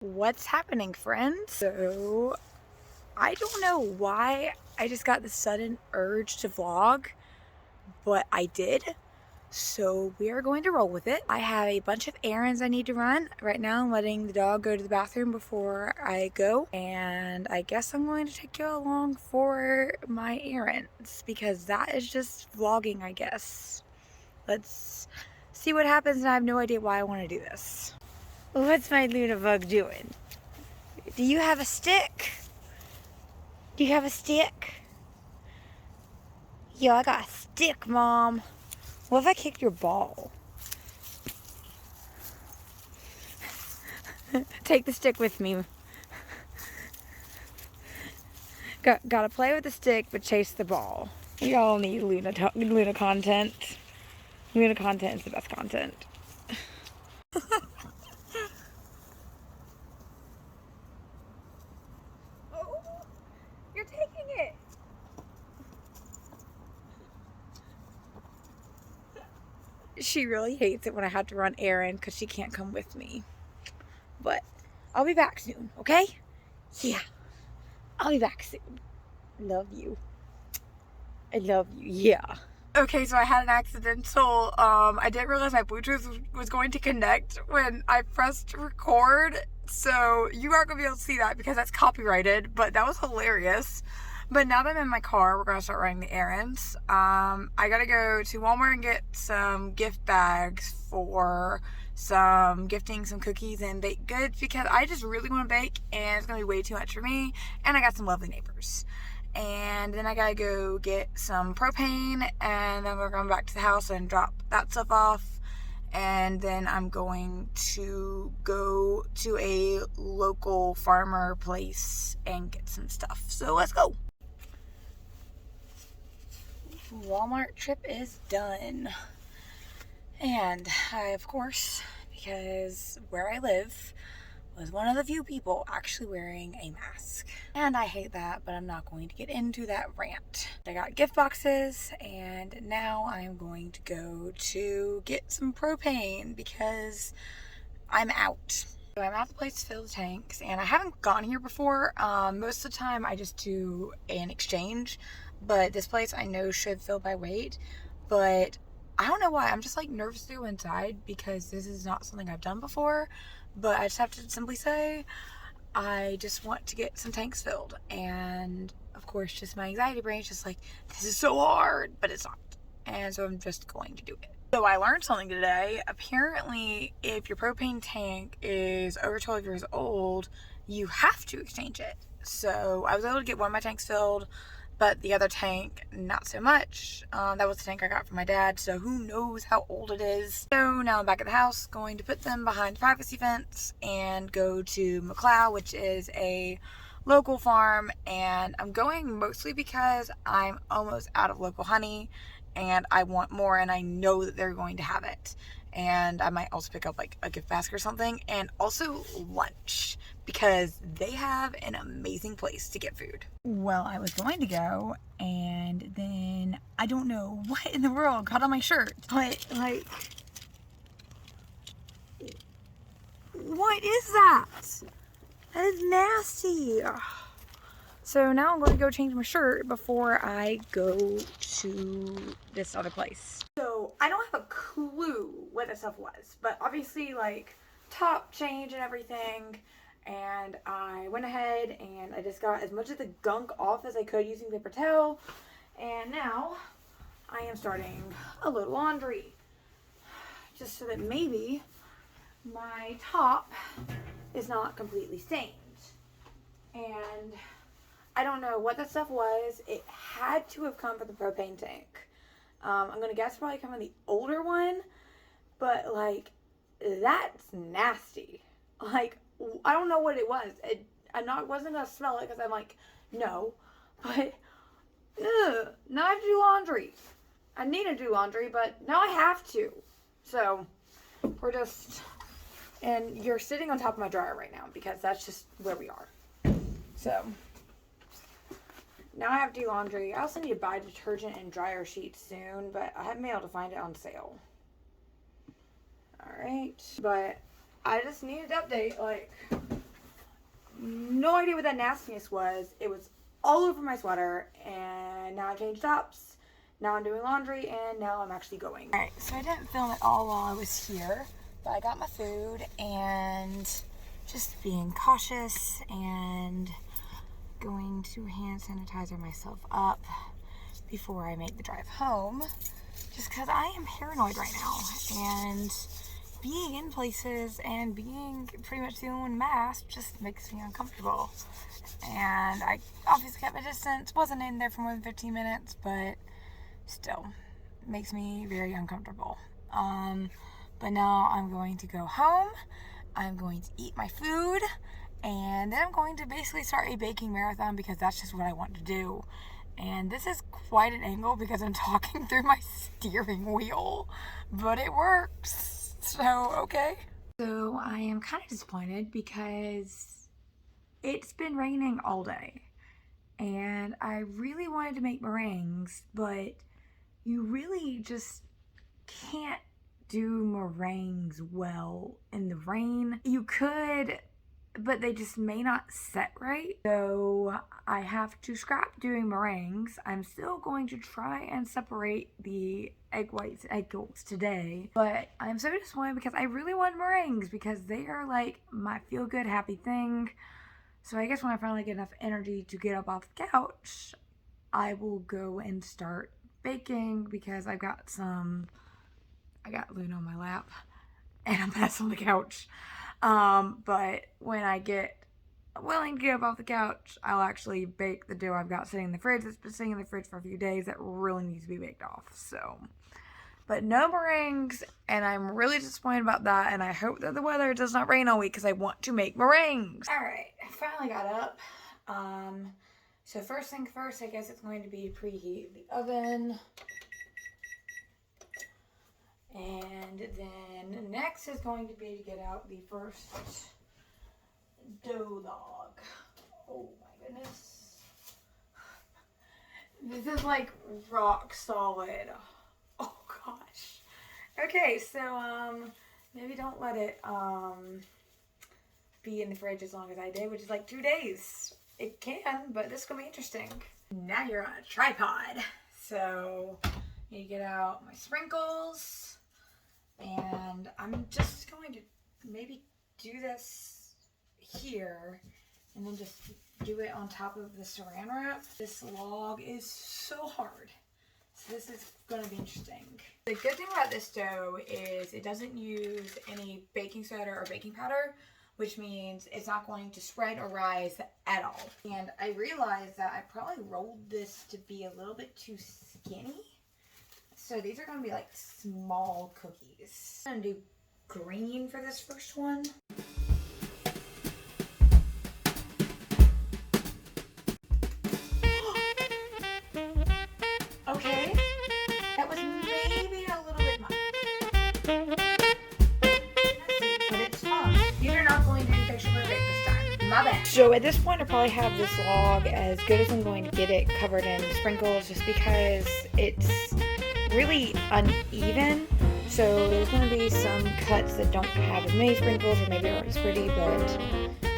What's happening, friends? So, I don't know why I just got the sudden urge to vlog, but I did. So we are going to roll with it. I have a bunch of errands I need to run. Right now I'm letting the dog go to the bathroom before I go. And I guess I'm going to take you along for my errands because that is just vlogging, I guess. Let's see what happens, and I have no idea why I want to do this. What's my Luna bug doing? Do you have a stick? Do you have a stick? Yeah, I got a stick, Mom. What if I kicked your ball? Take the stick with me. Gotta play with the stick, but chase the ball. We all need Luna content. Luna content is the best content. Oh, you're taking it. She really hates it when I have to run errand because she can't come with me. But I'll be back soon, okay? Yeah, I'll be back soon. Love you. I love you, yeah. Okay, so I had an accidental, I didn't realize my Bluetooth was going to connect when I pressed record. So you aren't gonna be able to see that because that's copyrighted, but that was hilarious. But now that I'm in my car, we're gonna start running the errands. I gotta go to Walmart and get some gift bags for some gifting, some cookies and baked goods because I just really want to bake and it's gonna be way too much for me. And I got some lovely neighbors. And then I gotta go get some propane, and then we're going back to the house and drop that stuff off. And then I'm going to go to a local farmer place and get some stuff. So let's go. Walmart trip is done. And I, of course, because where I live, was one of the few people actually wearing a mask. And I hate that, but I'm not going to get into that rant. I got gift boxes, and now I'm going to go to get some propane because I'm out. So I'm at the place to fill the tanks, and I haven't gone here before. Most of the time I just do an exchange, but this place I know should fill by weight, but I don't know why. I'm just like nervous to go inside because this is not something I've done before. But I just have to simply say, I just want to get some tanks filled. And of course, just my anxiety brain is just like, this is so hard, but it's not. And so I'm just going to do it. So I learned something today. Apparently, if your propane tank is over 12 years old, you have to exchange it. So I was able to get one of my tanks filled, but the other tank, not so much. That was the tank I got from my dad, so who knows how old it is. So now I'm back at the house, going to put them behind the privacy fence and go to McLeod, which is a local farm, and I'm going mostly because I'm almost out of local honey and I want more, and I know that they're going to have it. And I might also pick up like a gift basket or something, and also lunch because they have an amazing place to get food. Well, I was going to go, and then I don't know what in the world got on my shirt, but like, what is that? That is nasty. Ugh. So now I'm going to go change my shirt before I go to this other place. So I don't have a clue what this stuff was, but obviously like top change and everything. And I went ahead and I just got as much of the gunk off as I could using paper towel. And now I am starting a load of laundry. Just so that maybe my top is not completely stained. And I don't know what that stuff was. It had to have come from the propane tank. I'm going to guess probably come from the older one. But, like, that's nasty. Like, I don't know what it was. Wasn't going to smell it because I'm like, no. But, ugh, now I have to do laundry. I need to do laundry, but now I have to. So, we're just... And you're sitting on top of my dryer right now because that's just where we are. So... Now I have to do laundry. I also need to buy detergent and dryer sheets soon, but I haven't been able to find it on sale. Alright. But I just needed to update, like, idea what that nastiness was. It was all over my sweater, and now I changed tops. Now I'm doing laundry, and now I'm actually going. Alright, so I didn't film it all while I was here, but I got my food and just being cautious and going to hand sanitizer myself up before I make the drive home, just because I am paranoid right now, and being in places and being pretty much the only one masked just makes me uncomfortable. And I obviously kept my distance, wasn't in there for more than 15 minutes, but still makes me very uncomfortable. But now I'm going to go home, I'm going to eat my food, and then I'm going to basically start a baking marathon because that's just what I want to do. And this is quite an angle because I'm talking through my steering wheel, but it works, so okay. So I am kind of disappointed because it's been raining all day, and I really wanted to make meringues, but you really just can't do meringues well in the rain. You could, but they just may not set right. So I have to scrap doing meringues. I'm still going to try and separate the egg whites and egg yolks today, but I'm so disappointed because I really want meringues because they are like my feel-good happy thing. So I guess when I finally get enough energy to get up off the couch, I will go and start baking because I got Luna on my lap and I'm passed on the couch. But when I get willing to get up off the couch, I'll actually bake the dough I've got sitting in the fridge. It's been sitting in the fridge for a few days that really needs to be baked off. So, but no meringues, and I'm really disappointed about that, and I hope that the weather does not rain all week because I want to make meringues. Alright, I finally got up. So first thing first, I guess it's going to be preheat the oven. And then next is going to be to get out the first dough log. Oh my goodness. This is like rock solid. Oh gosh. Okay, so maybe don't let it be in the fridge as long as I did, which is like 2 days. It can, but this is gonna be interesting. Now you're on a tripod. So you get out my sprinkles, and I'm just going to maybe do this here and then just do it on top of the saran wrap. This log is so hard, so this is going to be interesting. The good thing about this dough is it doesn't use any baking soda or baking powder, which means it's not going to spread or rise at all. And I realized that I probably rolled this to be a little bit too skinny. So these are going to be like small cookies. I'm going to do green for this first one. Okay, that was maybe a little bit much. But it's fine. These are not going to be picture perfect this time. My bad. So at this point I probably have this log as good as I'm going to get it covered in sprinkles just because it's really uneven. So there's going to be some cuts that don't have as many sprinkles or maybe aren't as pretty, but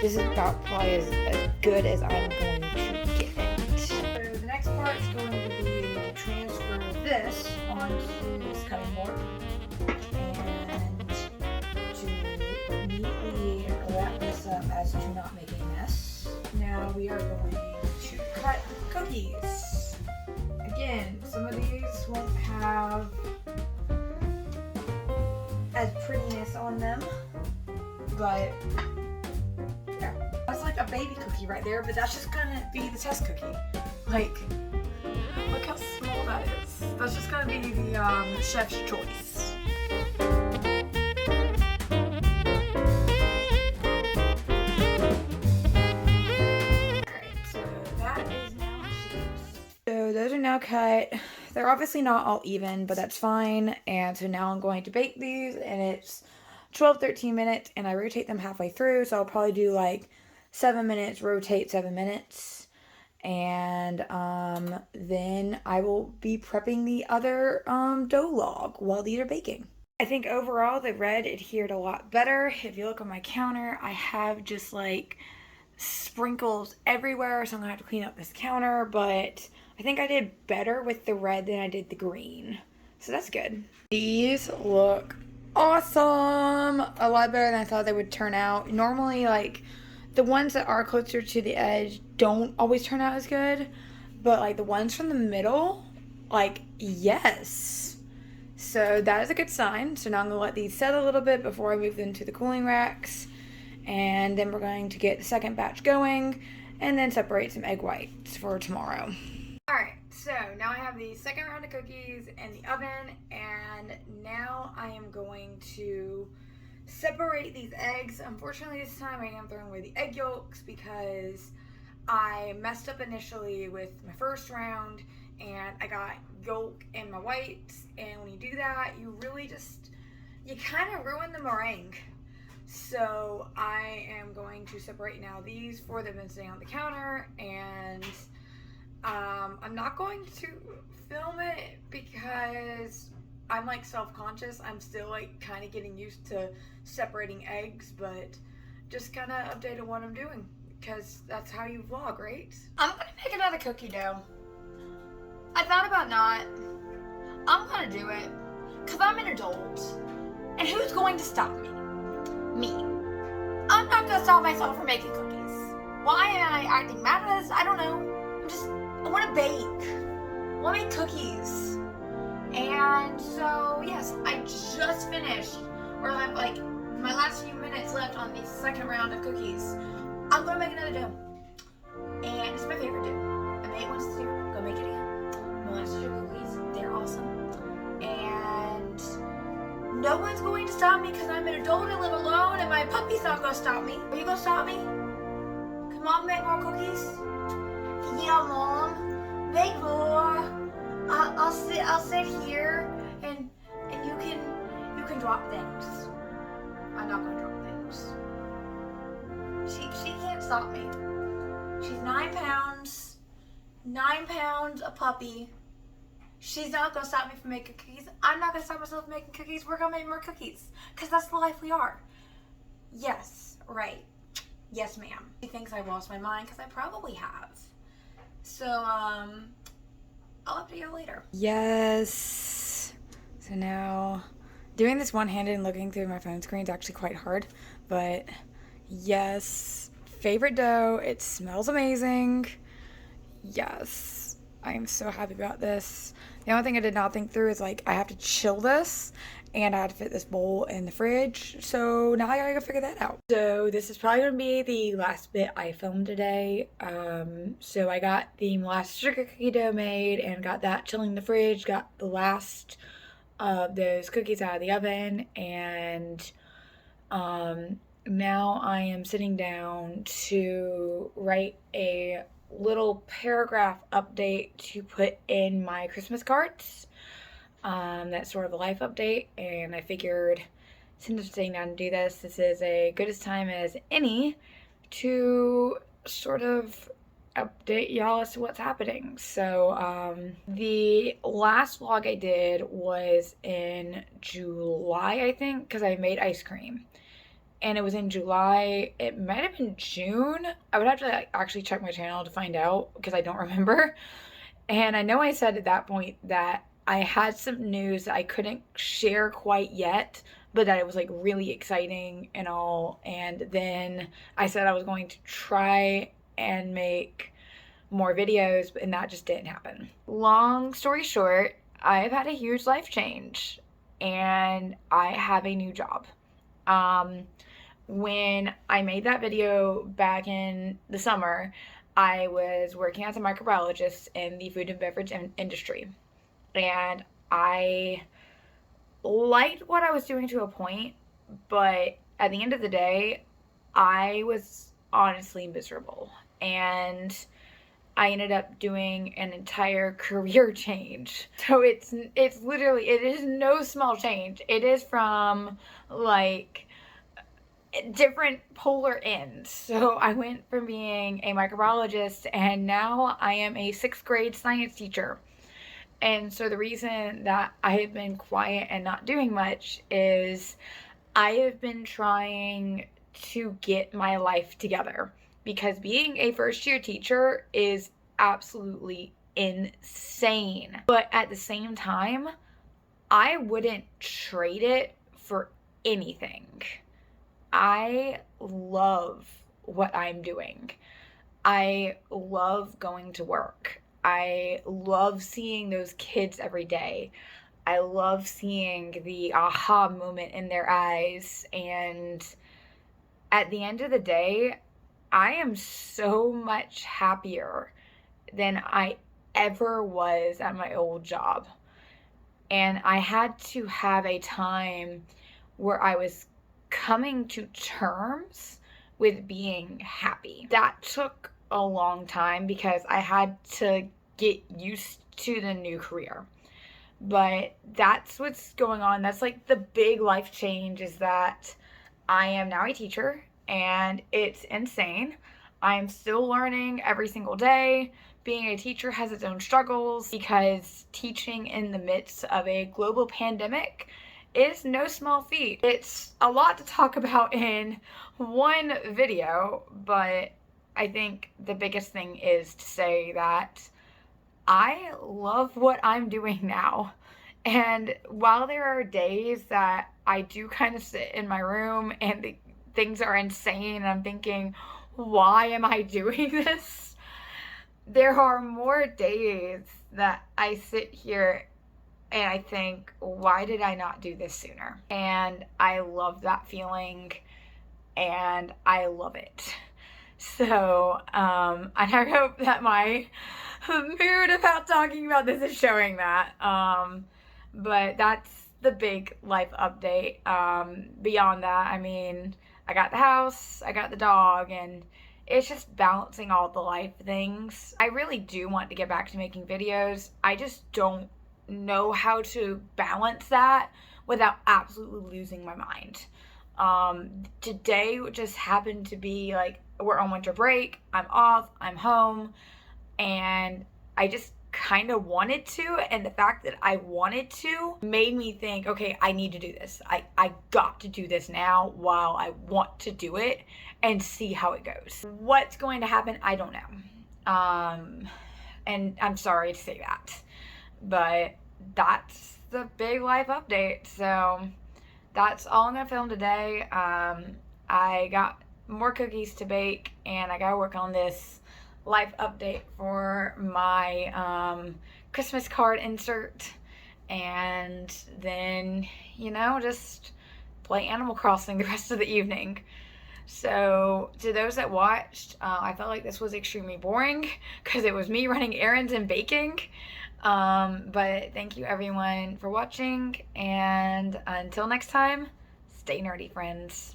this is about probably as good as I'm going to get it. So the next part is going to be to transfer this onto this cutting board and to neatly wrap this up as to not make a mess. Now we are going to cut cookies. Again, some of these won't have as prettiness on them, but yeah, that's like a baby cookie right there, but that's just gonna be the test cookie. Like, look how small that is. That's just gonna be the chef's choice. So those are now cut. They're obviously not all even, but that's fine. And so now I'm going to bake these, and it's 12-13 minutes, and I rotate them halfway through. So I'll probably do like 7 minutes, rotate 7 minutes. And then I will be prepping the other dough log while these are baking. I think overall the red adhered a lot better. If you look on my counter, I have just like sprinkles everywhere, so I'm gonna have to clean up this counter, but I think I did better with the red than I did the green, so that's good. These look awesome, a lot better than I thought they would turn out. Normally, like, the ones that are closer to the edge don't always turn out as good, but like the ones from the middle, like, yes. So that is a good sign. So now I'm gonna let these set a little bit before I move them to the cooling racks, and then we're going to get the second batch going and then separate some egg whites for tomorrow. Alright, so now I have the second round of cookies in the oven, and now I am going to separate these eggs. Unfortunately, this time I am throwing away the egg yolks because I messed up initially with my first round and I got yolk in my whites, and when you do that, you kind of ruin the meringue. So I am going to separate now these four that have been sitting on the counter, and I'm not going to film it because I'm like self-conscious. I'm still like kind of getting used to separating eggs, but just kind of updated what I'm doing because that's how you vlog, right? I'm gonna make another cookie dough. I thought about not. I'm gonna do it because I'm an adult, and who's going to stop me? Me. I'm not gonna stop myself from making cookies. Why am I acting mad at this? I don't know. I want to bake. I want to make cookies. And so, yes, I just finished, or I have like my last few minutes left on the second round of cookies. I'm gonna make another dough, and it's my favorite dough. I made it once this year. Go make it again. My last sugar cookies, they're awesome. And no one's going to stop me because I'm an adult and live alone, and my puppy's not gonna stop me. Are you gonna stop me? Can Mom make more cookies? Yeah, Mom. Make more. I'll sit here and you can drop things. I'm not gonna drop things. She can't stop me. She's 9 pounds. 9 pounds, a puppy. She's not gonna stop me from making cookies. I'm not gonna stop myself from making cookies. We're gonna make more cookies. Cause that's the life we are. Yes, right. Yes, ma'am. She thinks I lost my mind because I probably have. So, I'll update you later. Yes. So now, doing this one-handed and looking through my phone screen is actually quite hard. But, yes. Favorite dough. It smells amazing. Yes. I am so happy about this. The only thing I did not think through is, like, I have to chill this. And I had to fit this bowl in the fridge, so now I gotta go figure that out. So this is probably gonna be the last bit I filmed today. So I got the molasses sugar cookie dough made and got that chilling in the fridge, got the last of those cookies out of the oven, and now I am sitting down to write a little paragraph update to put in my Christmas cards. That's sort of a life update, and I figured since I'm sitting down to do this, this is a good as time as any to sort of update y'all as to what's happening. So the last vlog I did was in July, I think, because I made ice cream, and it was in July. It might have been June. I would have to actually check my channel to find out because I don't remember. And I know I said at that point that I had some news that I couldn't share quite yet, but that it was like really exciting and all. And then I said I was going to try and make more videos, and that just didn't happen. Long story short, I've had a huge life change and I have a new job. When I made that video back in the summer, I was working as a microbiologist in the food and beverage industry. And I liked what I was doing to a point, but at the end of the day, I was honestly miserable. And I ended up doing an entire career change. So it's literally, it is no small change. It is from like different polar ends. So I went from being a microbiologist, and now I am a 6th grade science teacher. And so the reason that I have been quiet and not doing much is I have been trying to get my life together. because being a first year teacher is absolutely insane. But at the same time, I wouldn't trade it for anything. I love what I'm doing. I love going to work. I love seeing those kids every day. I love seeing the aha moment in their eyes. And at the end of the day, I am so much happier than I ever was at my old job. And I had to have a time where I was coming to terms with being happy. That took a long time because I had to get used to the new career. But that's what's going on. That's like the big life change, is that I am now a teacher and it's insane. I'm still learning every single day. Being a teacher has its own struggles because teaching in the midst of a global pandemic is no small feat. It's a lot to talk about in one video, but I think the biggest thing is to say that I love what I'm doing now. And while there are days that I do kind of sit in my room and things are insane and I'm thinking, why am I doing this? There are more days that I sit here and I think, why did I not do this sooner? And I love that feeling and I love it. So, and I hope that my mood about talking about this is showing that. But that's the big life update. Beyond that, I mean, I got the house, I got the dog, and it's just balancing all the life things. I really do want to get back to making videos. I just don't know how to balance that without absolutely losing my mind. Today just happened to be like, we're on winter break, I'm off, I'm home, and I just kind of wanted to, and the fact that I wanted to made me think, okay, I need to do this. I got to do this now while I want to do it and see how it goes. What's going to happen, I don't know. And I'm sorry to say that, but that's the big life update. So that's all I'm gonna film today. I got more cookies to bake and I gotta work on this life update for my Christmas card insert, and then, you know, just play Animal Crossing the rest of the evening. So to those that watched, I felt like this was extremely boring because it was me running errands and baking. But thank you everyone for watching, and until next time, stay nerdy, friends.